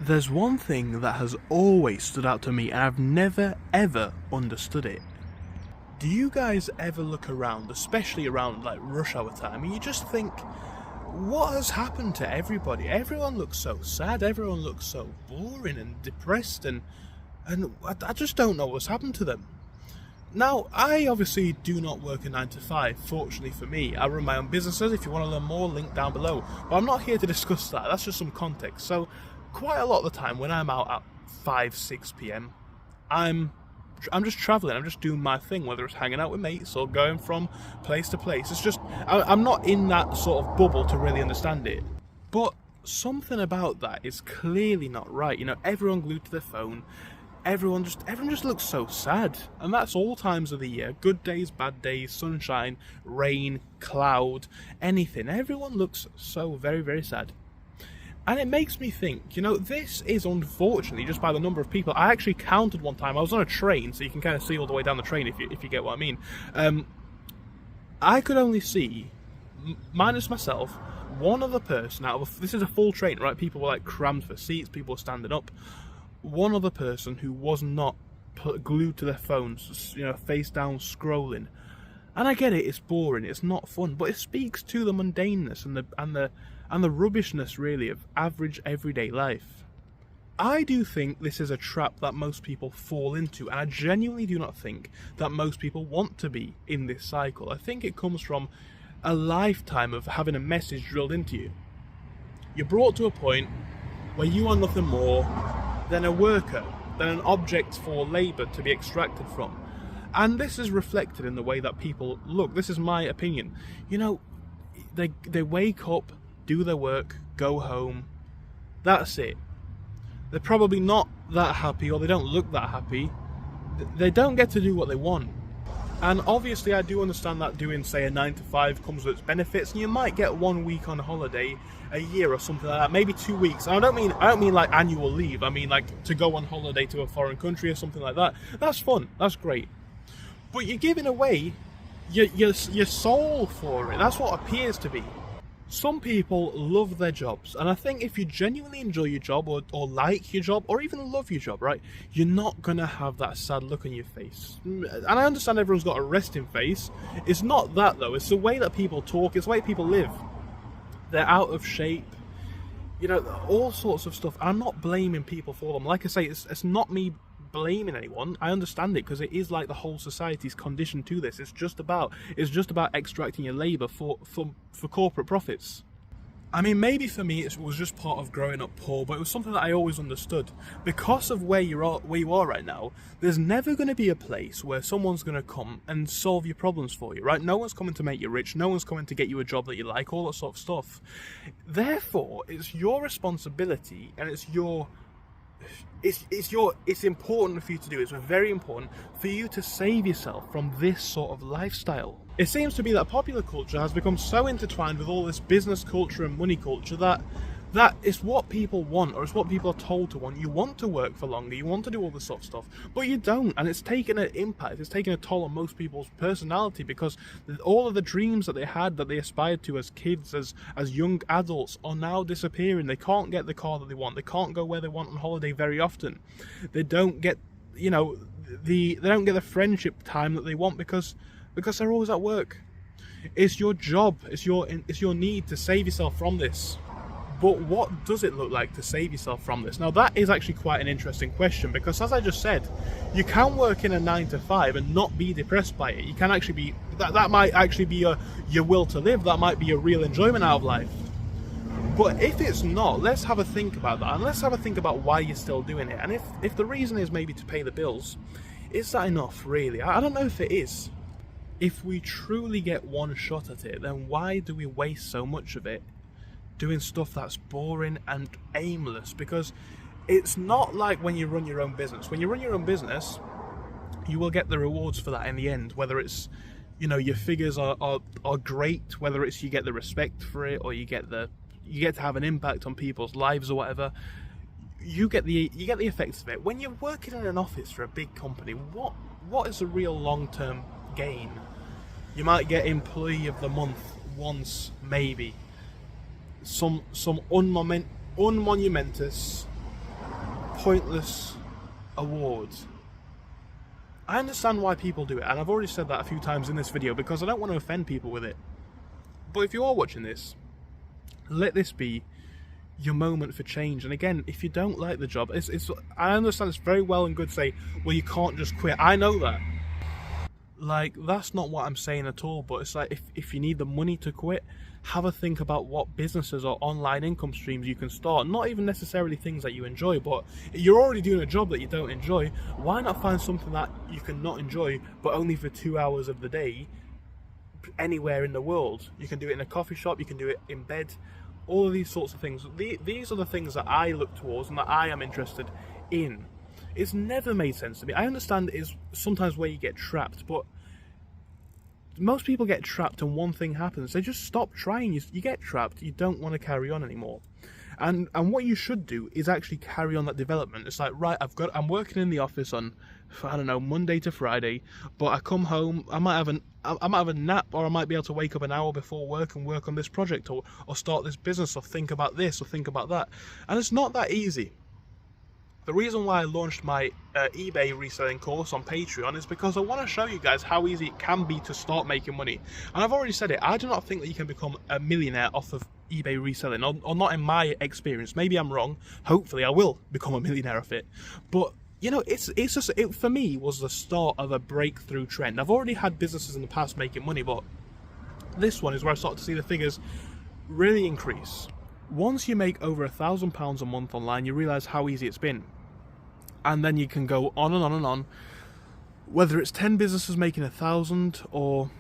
There's one thing that has always stood out to me and I've never ever understood it. Do you guys ever look around, especially around like rush hour time, and you just think, what has happened to everybody? Everyone looks so sad, everyone looks so boring and depressed, and I just don't know what's happened to them. Now, I obviously do not work a 9 to 5, fortunately for me. I run my own businesses. If you want to learn more, link down below. But I'm not here to discuss that, that's just some context. So, quite a lot of the time when I'm out at 5, 6 p.m, I'm just travelling, I'm just doing my thing, whether it's hanging out with mates or going from place to place. It's just, I'm not in that sort of bubble to really understand it. But something about that is clearly not right. You know, everyone glued to their phone, everyone just looks so sad. And that's all times of the year. Good days, bad days, sunshine, rain, cloud, anything. Everyone looks so very, very sad. And it makes me think, you know, this is unfortunately just by the number of people. I actually counted one time. I was on a train, so you can kind of see all the way down the train if you get what I mean. I could only see, minus myself, one other person out of this is a full train, right? People were like crammed for seats, people were standing up. One other person who was not glued to their phones, you know, face down scrolling. And I get it, it's boring, it's not fun, but it speaks to the mundaneness and the rubbishness, really, of average everyday life. I do think this is a trap that most people fall into, and I genuinely do not think that most people want to be in this cycle. I think it comes from a lifetime of having a message drilled into you. You're brought to a point where you are nothing more than a worker, than an object for labour to be extracted from. And this is reflected in the way that people look. This is my opinion. You know, they wake up, do their work, go home. That's it. They're probably not that happy, or they don't look that happy. They don't get to do what they want. And obviously I do understand that doing, say, a 9 to 5 comes with its benefits, and you might get 1 week on holiday a year or something like that, maybe 2 weeks. And I don't mean like annual leave. I mean like to go on holiday to a foreign country or something like that. That's fun. That's great. But you're giving away your soul for it. That's what appears to be. Some people love their jobs, and I think if you genuinely enjoy your job or like your job or even love your job, right, you're not going to have that sad look on your face. And I understand everyone's got a resting face. It's not that, though. It's the way that people talk. It's the way people live. They're out of shape. You know, all sorts of stuff. I'm not blaming people for them. Like I say, it's not me blaming anyone. I understand it, because it is like the whole society's conditioned to this. It's just about extracting your labour for corporate profits. I mean, maybe for me it was just part of growing up poor, but it was something that I always understood. Because of where you are right now, there's never going to be a place where someone's going to come and solve your problems for you, right? No one's coming to make you rich, no one's coming to get you a job that you like, all that sort of stuff. Therefore, it's your responsibility, and it's important for you to do. It's very important for you to save yourself from this sort of lifestyle. It seems to be that popular culture has become so intertwined with all this business culture and money culture that it's what people want, or it's what people are told to want. You want to work for longer, you want to do all this sort of stuff, but you don't, and it's taken an impact, it's taken a toll on most people's personality, because all of the dreams that they had, that they aspired to as kids, as young adults, are now disappearing. They can't get the car that they want, they can't go where they want on holiday very often, they don't get, you know, they don't get the friendship time that they want because they're always at work. It's your job, it's your need to save yourself from this. But what does it look like to save yourself from this? Now, that is actually quite an interesting question, because as I just said, you can work in a 9 to 5 and not be depressed by it. You can actually be, that might actually be your will to live, that might be your real enjoyment out of life. But if it's not, let's have a think about that, and let's have a think about why you're still doing it. And if the reason is maybe to pay the bills, is that enough, really? I don't know if it is. If we truly get one shot at it, then why do we waste so much of it doing stuff that's boring and aimless? Because it's not like when you run your own business. When you run your own business, you will get the rewards for that in the end, whether it's, you know, your figures are great, whether it's you get the respect for it, or you get to have an impact on people's lives or whatever. You get the effects of it. When you're working in an office for a big company, what is the real long-term gain? You might get employee of the month once, maybe. Some unmomentous pointless awards. I understand why people do it, and I've already said that a few times in this video because I don't want to offend people with it. But if you are watching this, let this be your moment for change. And again, if you don't like the job, I understand it's very well and good to say, well, you can't just quit. I know that. Like, that's not what I'm saying at all, but it's like, if you need the money to quit, have a think about what businesses or online income streams you can start. Not even necessarily things that you enjoy, but you're already doing a job that you don't enjoy. Why not find something that you can not enjoy, but only for 2 hours of the day, anywhere in the world? You can do it in a coffee shop, you can do it in bed, all of these sorts of things. These are the things that I look towards and that I am interested in. It's never made sense to me. I understand it is sometimes where you get trapped, but most people get trapped and one thing happens. They just stop trying. You get trapped, you don't want to carry on anymore. And what you should do is actually carry on that development. It's like, right, I'm working in the office on, I don't know, Monday to Friday, but I come home, I might have a nap, or I might be able to wake up an hour before work and work on this project, or start this business, or think about this, or think about that. And it's not that easy. The reason why I launched my eBay reselling course on Patreon is because I want to show you guys how easy it can be to start making money. And I've already said it, I do not think that you can become a millionaire off of eBay reselling, or not in my experience. Maybe I'm wrong. Hopefully I will become a millionaire off it. But you know, it for me was the start of a breakthrough trend. I've already had businesses in the past making money, but this one is where I started to see the figures really increase. Once you make over £1,000 a month online, you realise how easy it's been. And then you can go on and on and on. Whether it's 10 businesses making 1,000 or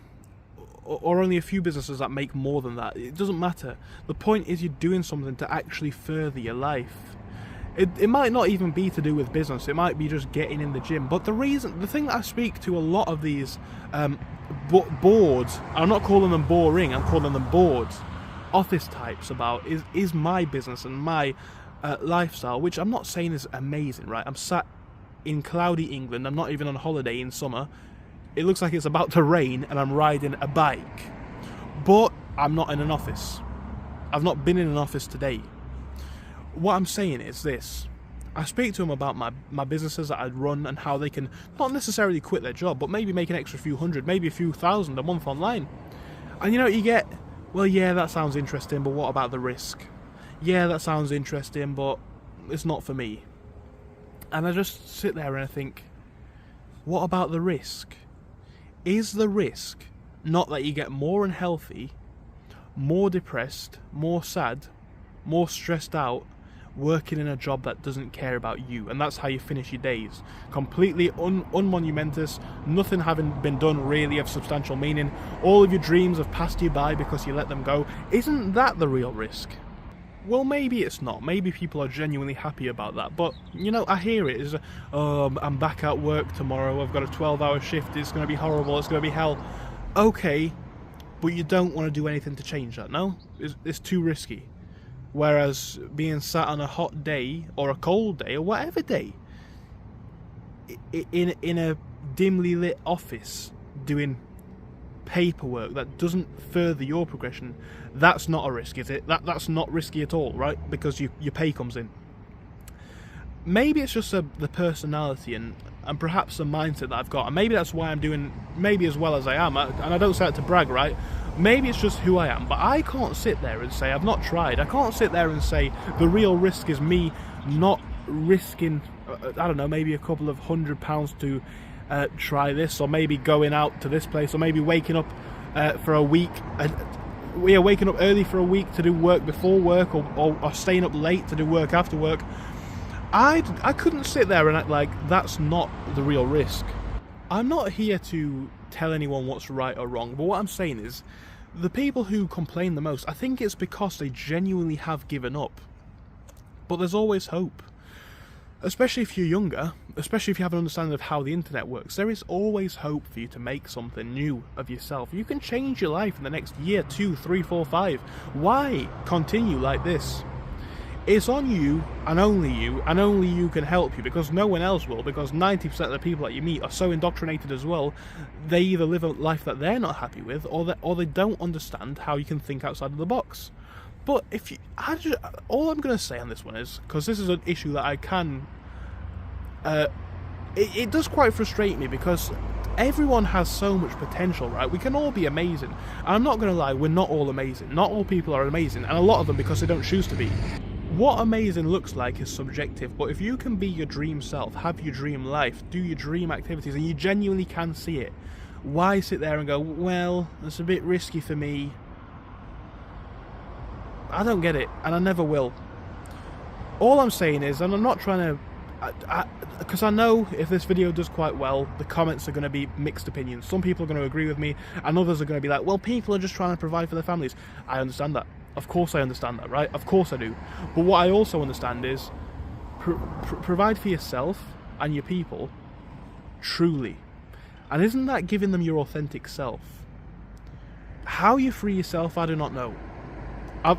only a few businesses that make more than that, it doesn't matter. The point is you're doing something to actually further your life. It might not even be to do with business, it might be just getting in the gym. But the thing that I speak to a lot of these boards, I'm not calling them boring, I'm calling them boards, office types about, is my business and my lifestyle, which I'm not saying is amazing, right? I'm sat in cloudy England, I'm not even on holiday in summer, it looks like it's about to rain and I'm riding a bike, but I'm not in an office. I've not been in an office today. What I'm saying is this: I speak to them about my businesses that I'd run and how they can not necessarily quit their job, but maybe make an extra few hundred, maybe a few thousand a month online. And you know what you get? Well, yeah, that sounds interesting, but what about the risk? Yeah, that sounds interesting, but it's not for me. And I just sit there and I think, what about the risk? Is the risk not that you get more unhealthy, more depressed, more sad, more stressed out, working in a job that doesn't care about you, and that's how you finish your days? Completely unmonumentous, nothing having been done really of substantial meaning, all of your dreams have passed you by because you let them go. Isn't that the real risk? Well, maybe it's not. Maybe people are genuinely happy about that. But, you know, I hear it. It's, I'm back at work tomorrow. I've got a 12-hour shift. It's going to be horrible. It's going to be hell. Okay, but you don't want to do anything to change that, no? It's too risky. Whereas being sat on a hot day or a cold day or whatever day in a dimly lit office doing paperwork that doesn't further your progression, that's not a risk, is it? That's not risky at all, right? Because your pay comes in. Maybe it's just the personality and perhaps the mindset that I've got, and maybe that's why I'm doing maybe as well as I am, and I don't say that to brag, right? Maybe it's just who I am, but I can't sit there and say I've not tried. I can't sit there and say the real risk is me not risking, I don't know, maybe a couple of £100 to try this, or maybe going out to this place, or maybe waking up for a week, we are waking up early for a week to do work before work, or staying up late to do work after work. I couldn't sit there and act like that's not the real risk. I'm not here to tell anyone what's right or wrong, but what I'm saying is, the people who complain the most, I think it's because they genuinely have given up. But there's always hope. Especially if you're younger, especially if you have an understanding of how the internet works, there is always hope for you to make something new of yourself. You can change your life in the next year, 2, 3, 4, 5. Why continue like this? It's on you, and only you can help you, because no one else will, because 90% of the people that you meet are so indoctrinated as well, they either live a life that they're not happy with, or they don't understand how you can think outside of the box. But all I'm going to say on this one is, because this is an issue that I can it does quite frustrate me, because everyone has so much potential, right? We can all be amazing. And I'm not going to lie, we're not all amazing. Not all people are amazing, and a lot of them because they don't choose to be. What amazing looks like is subjective, but if you can be your dream self, have your dream life, do your dream activities, and you genuinely can see it, why sit there and go, well, it's a bit risky for me? I don't get it, and I never will. All I'm saying is, and I'm not trying to, because I know if this video does quite well, the comments are going to be mixed opinions. Some people are going to agree with me, and others are going to be like, well, people are just trying to provide for their families. I understand that. Of course I understand that, right? Of course I do. But what I also understand is, provide for yourself and your people, truly. And isn't that giving them your authentic self? How you free yourself, I do not know.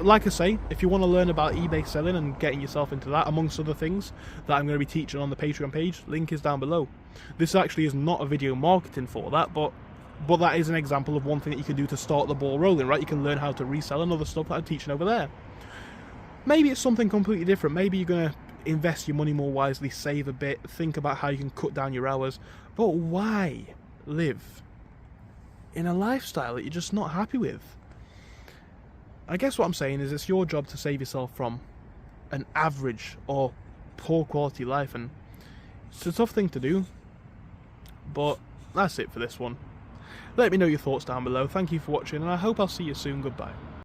Like I say, if you want to learn about eBay selling and getting yourself into that, amongst other things that I'm going to be teaching on the Patreon page, link is down below. This actually is not a video marketing for that, but that is an example of one thing that you can do to start the ball rolling, right? You can learn how to resell and other stuff that I'm teaching over there. Maybe it's something completely different. Maybe you're going to invest your money more wisely, save a bit, think about how you can cut down your hours. But why live in a lifestyle that you're just not happy with? I guess what I'm saying is it's your job to save yourself from an average or poor quality life, and it's a tough thing to do, but that's it for this one. Let me know your thoughts down below. Thank you for watching, and I hope I'll see you soon. Goodbye.